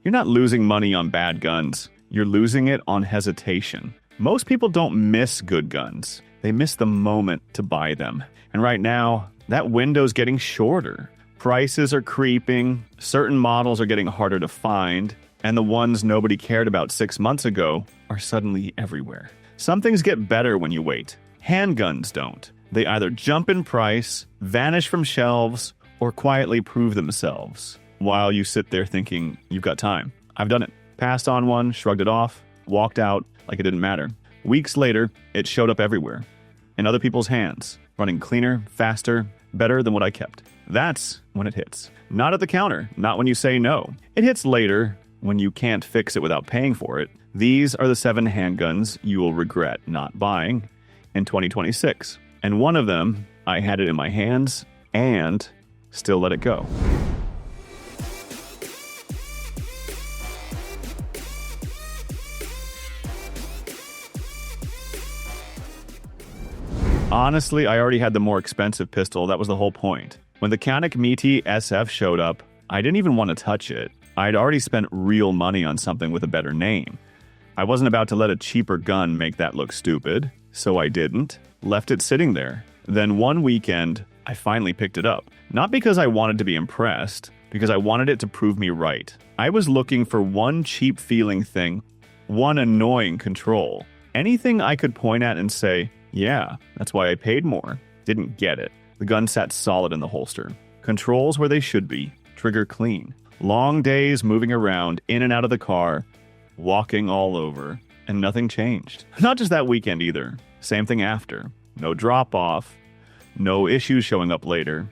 You're not losing money on bad guns. You're losing it on hesitation. Most people don't miss good guns. They miss the moment to buy them. And right now, that window's getting shorter. Prices are creeping, certain models are getting harder to find, and the ones nobody cared about 6 months ago are suddenly everywhere. Some things get better when you wait. Handguns don't. They either jump in price, vanish from shelves, or quietly prove themselves while you sit there thinking, you've got time. I've done it. Passed on one, shrugged it off, walked out like it didn't matter. Weeks later, it showed up everywhere. In other people's hands, running cleaner, faster, better than what I kept. That's when it hits. Not at the counter, not when you say no. It hits later, when you can't fix it without paying for it. These are the 7 handguns you will regret not buying in 2026. And one of them, I had it in my hands and still let it go. Honestly, I already had the more expensive pistol. That was the whole point. When the Canik Mete SF showed up, I didn't even want to touch it. I'd already spent real money on something with a better name. I wasn't about to let a cheaper gun make that look stupid, so I didn't. Left it sitting there. Then one weekend, I finally picked it up. Not because I wanted to be impressed, because I wanted it to prove me right. I was looking for one cheap feeling thing, one annoying control. Anything I could point at and say, yeah, that's why I paid more. Didn't get it. The gun sat solid in the holster. Controls where they should be. Trigger clean. Long days moving around, in and out of the car, walking all over, and nothing changed. Not just that weekend either. Same thing after. No drop-off. No issues showing up later.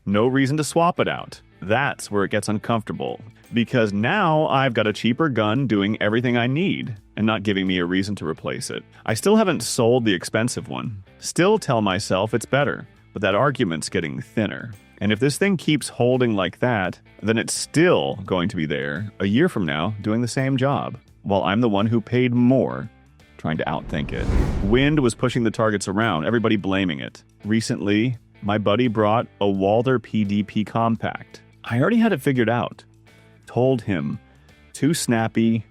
No reason to swap it out. That's where it gets uncomfortable. Because now I've got a cheaper gun doing everything I need and not giving me a reason to replace it. I still haven't sold the expensive one. Still tell myself it's better, but that argument's getting thinner. And if this thing keeps holding like that, then it's still going to be there a year from now doing the same job, while I'm the one who paid more trying to outthink it. Wind was pushing the targets around, everybody blaming it. Recently, my buddy brought a Walther PDP compact. I already had it figured out. Told him, too snappy,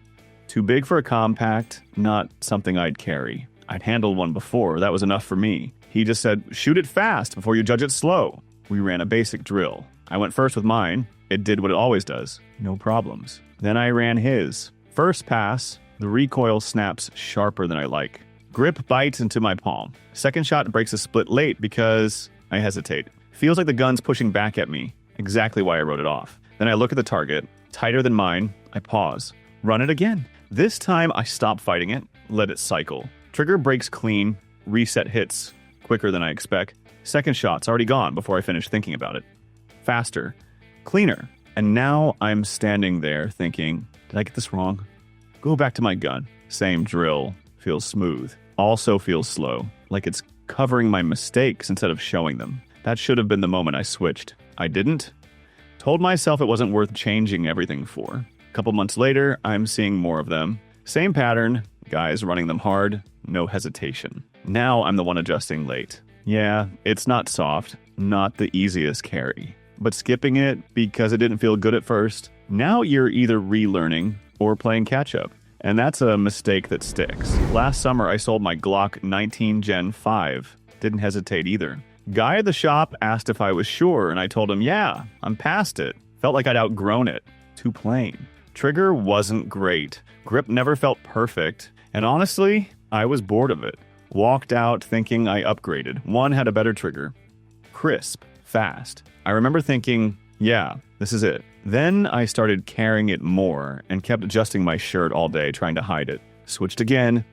too big for a compact, not something I'd carry. I'd handled one before, that was enough for me. He just said, shoot it fast before you judge it slow. We ran a basic drill. I went first with mine. It did what it always does. No problems. Then I ran his. First pass, the recoil snaps sharper than I like. Grip bites into my palm. Second shot breaks a split late because I hesitate. Feels like the gun's pushing back at me. Exactly why I wrote it off. Then I look at the target. Tighter than mine. I pause. Run it again. This time I stop fighting it. Let it cycle. Trigger breaks clean. Reset hits quicker than I expect. Second shot's already gone before I finish thinking about it. Faster. Cleaner. And now I'm standing there thinking, did I get this wrong? Go back to my gun. Same drill. Feels smooth. Also feels slow. Like it's covering my mistakes instead of showing them. That should have been the moment I switched. I didn't. Told myself it wasn't worth changing everything for. A couple months later, I'm seeing more of them. Same pattern. Guys running them hard. No hesitation. Now I'm the one adjusting late. Yeah, it's not soft. Not the easiest carry. But skipping it because it didn't feel good at first. Now you're either relearning or playing catch-up. And that's a mistake that sticks. Last summer, I sold my Glock 19 Gen 5. Didn't hesitate either. Guy at the shop asked if I was sure, and I told him, yeah, I'm past it. Felt like I'd outgrown it. Too plain. Trigger wasn't great. Grip never felt perfect. And honestly, I was bored of it. Walked out thinking I upgraded. One had a better trigger. Crisp. Fast. I remember thinking, yeah, this is it. Then I started carrying it more and kept adjusting my shirt all day trying to hide it. Switched again.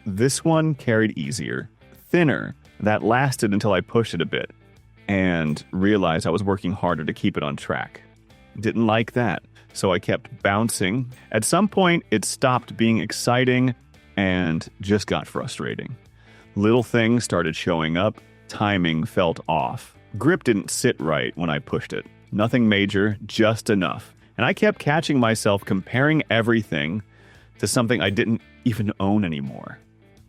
This one carried easier. Thinner. That lasted until I pushed it a bit and realized I was working harder to keep it on track. Didn't like that, so I kept bouncing. At some point, it stopped being exciting and just got frustrating. Little things started showing up. Timing felt off. Grip didn't sit right when I pushed it. Nothing major, just enough. And I kept catching myself comparing everything to something I didn't even own anymore.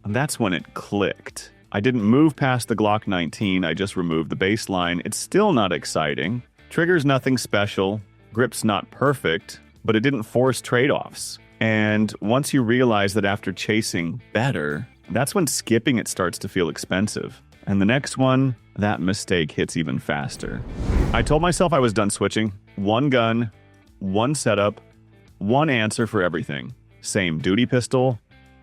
And that's when it clicked. I didn't move past the Glock 19, I just removed the baseline. It's still not exciting. Trigger's nothing special. Grip's not perfect, but it didn't force trade-offs. And once you realize that after chasing better, that's when skipping it starts to feel expensive. And the next one, that mistake hits even faster. I told myself I was done switching. One gun, one setup, one answer for everything. Same duty pistol,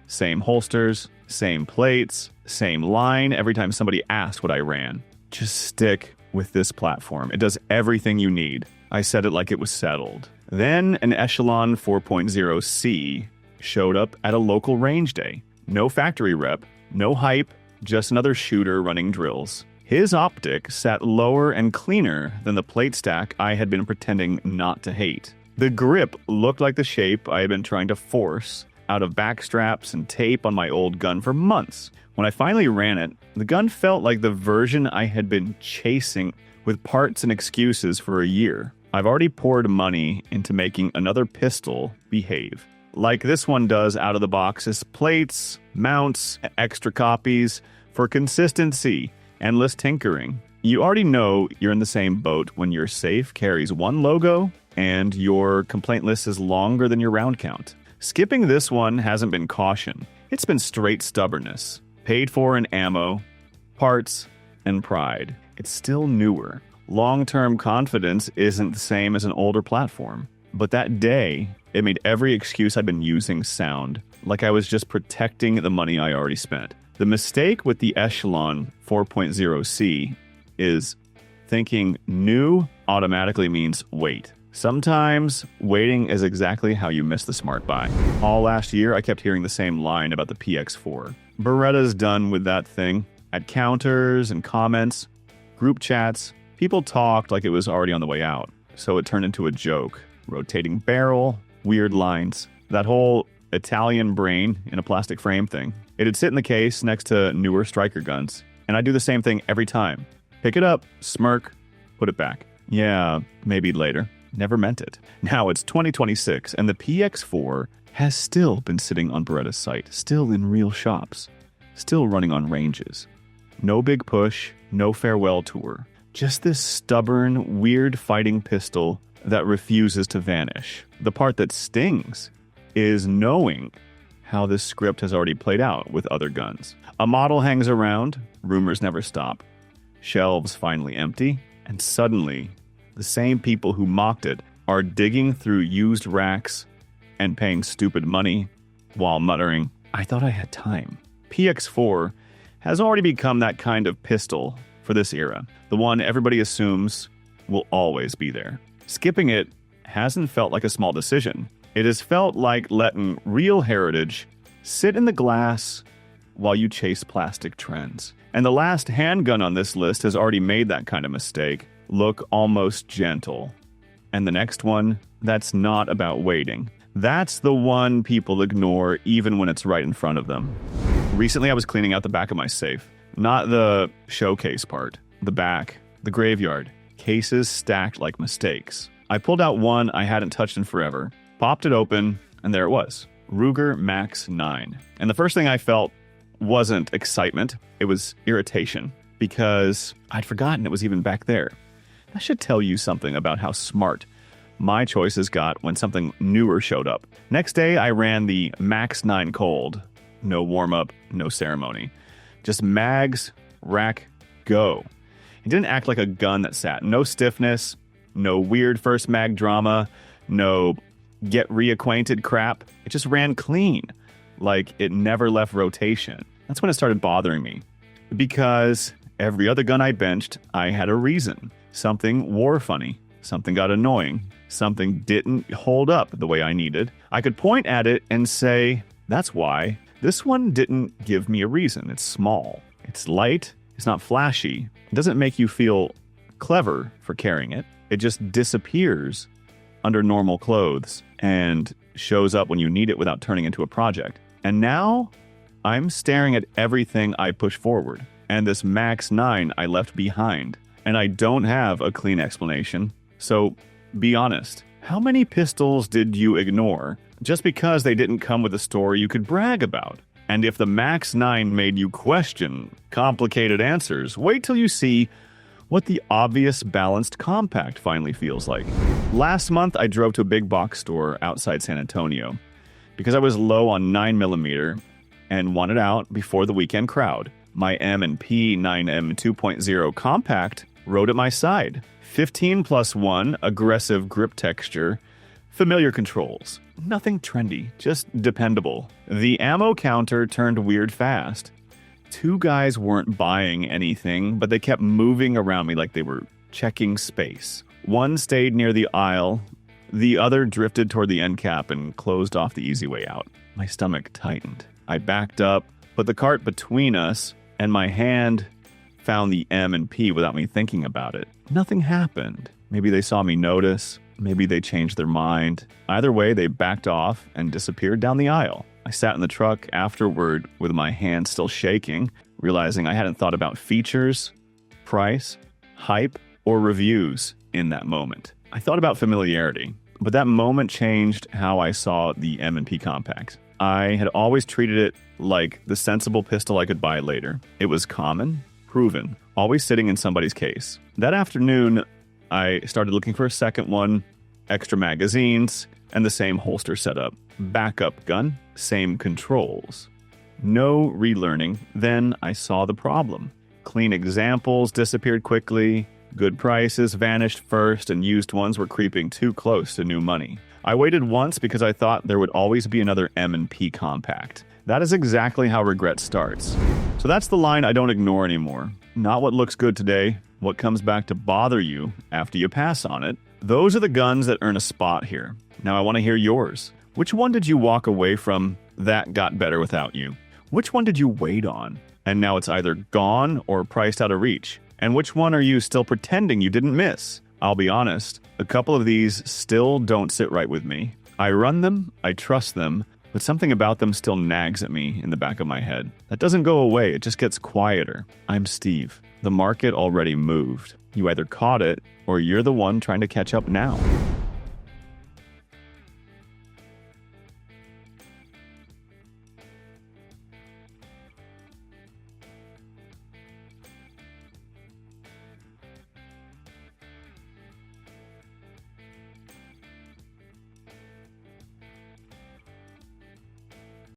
same holsters, same plates, same line every time somebody asked what I ran. Just stick with this platform. It does everything you need. I said it like it was settled. Then an Echelon 4.0C showed up at a local range day. No factory rep, no hype, just another shooter running drills. His optic sat lower and cleaner than the plate stack I had been pretending not to hate. The grip looked like the shape I had been trying to force out of backstraps and tape on my old gun for months. When I finally ran it, the gun felt like the version I had been chasing with parts and excuses for a year. I've already poured money into making another pistol behave. Like this one does out of the box is plates, mounts, extra copies for consistency, endless tinkering. You already know you're in the same boat when your safe carries one logo and your complaint list is longer than your round count. Skipping this one hasn't been caution. It's been straight stubbornness. Paid for in ammo, parts, and pride. It's still newer. Long-term confidence isn't the same as an older platform. But that day, it made every excuse I'd been using sound like I was just protecting the money I already spent. The mistake with the Echelon 4.0C is thinking new automatically means wait. Sometimes waiting is exactly how you miss the smart buy. All last year, I kept hearing the same line about the PX4. Beretta's done with that thing. At counters and comments, group chats, people talked like it was already on the way out. So it turned into a joke. Rotating barrel, weird lines. That whole Italian brain in a plastic frame thing. It'd sit in the case next to newer striker guns. And I do the same thing every time. Pick it up, smirk, put it back. Yeah, maybe later. Never meant it. Now it's 2026, and the PX4 has still been sitting on Beretta's site, still in real shops, still running on ranges. No big push, no farewell tour. Just this stubborn, weird fighting pistol that refuses to vanish. The part that stings is knowing how this script has already played out with other guns. A model hangs around, rumors never stop. Shelves finally empty, and suddenly, the same people who mocked it are digging through used racks and paying stupid money while muttering, "I thought I had time." PX4 has already become that kind of pistol for this era, the one everybody assumes will always be there. Skipping it hasn't felt like a small decision. It has felt like letting real heritage sit in the glass while you chase plastic trends. And the last handgun on this list has already made that kind of mistake look almost gentle. And the next one, that's not about waiting. That's the one people ignore even when it's right in front of them. Recently, I was cleaning out the back of my safe. Not the showcase part. The back. The graveyard. Cases stacked like mistakes. I pulled out one I hadn't touched in forever, popped it open, and there it was. Ruger Max 9. And the first thing I felt wasn't excitement. It was irritation. Because I'd forgotten it was even back there. That should tell you something about how smart my choices got when something newer showed up. Next day, I ran the Max 9 cold. No warm-up, no ceremony. Just mags, rack, go. It didn't act like a gun that sat. No stiffness, no weird first mag drama, no get reacquainted crap. It just ran clean, like it never left rotation. That's when it started bothering me. Because every other gun I benched, I had a reason. Something wore funny. Something got annoying. Something didn't hold up the way I needed. I could point at it and say, that's why. This one didn't give me a reason. It's small. It's light. It's not flashy. It doesn't make you feel clever for carrying it. It just disappears under normal clothes and shows up when you need it without turning into a project. And now I'm staring at everything I push forward. And this Max 9 I left behind. And I don't have a clean explanation. So be honest. How many pistols did you ignore just because they didn't come with a story you could brag about? And if the Max 9 made you question complicated answers, wait till you see what the obvious balanced compact finally feels like. Last month, I drove to a big box store outside San Antonio because I was low on 9mm and wanted out before the weekend crowd. My M&P9 M2.0 compact rode at my side. 15+1, aggressive grip texture, familiar controls. Nothing trendy, just dependable. The ammo counter turned weird fast. Two guys weren't buying anything, but they kept moving around me like they were checking space. One stayed near the aisle, the other drifted toward the end cap and closed off the easy way out. My stomach tightened. I backed up, put the cart between us, and my hand found the M&P without me thinking about it. Nothing happened. Maybe they saw me notice. Maybe they changed their mind. Either way, they backed off and disappeared down the aisle. I sat in the truck afterward with my hand still shaking, realizing I hadn't thought about features, price, hype, or reviews in that moment. I thought about familiarity, but that moment changed how I saw the M&P compact. I had always treated it like the sensible pistol I could buy later. It was common, proven, always sitting in somebody's case. That afternoon, I started looking for a second one, extra magazines, and the same holster setup. Backup gun, same controls. No relearning. Then I saw the problem. Clean examples disappeared quickly. Good prices vanished first, and used ones were creeping too close to new money. I waited once because I thought there would always be another M&P compact. That is exactly how regret starts. So that's the line I don't ignore anymore. Not what looks good today, what comes back to bother you after you pass on it. Those are the guns that earn a spot here. Now I want to hear yours. Which one did you walk away from that got better without you? Which one did you wait on and now it's either gone or priced out of reach? And which one are you still pretending you didn't miss? I'll be honest, a couple of these still don't sit right with me. I run them, I trust them, but something about them still nags at me in the back of my head. That doesn't go away, it just gets quieter. I'm Steve. The market already moved. You either caught it or you're the one trying to catch up now.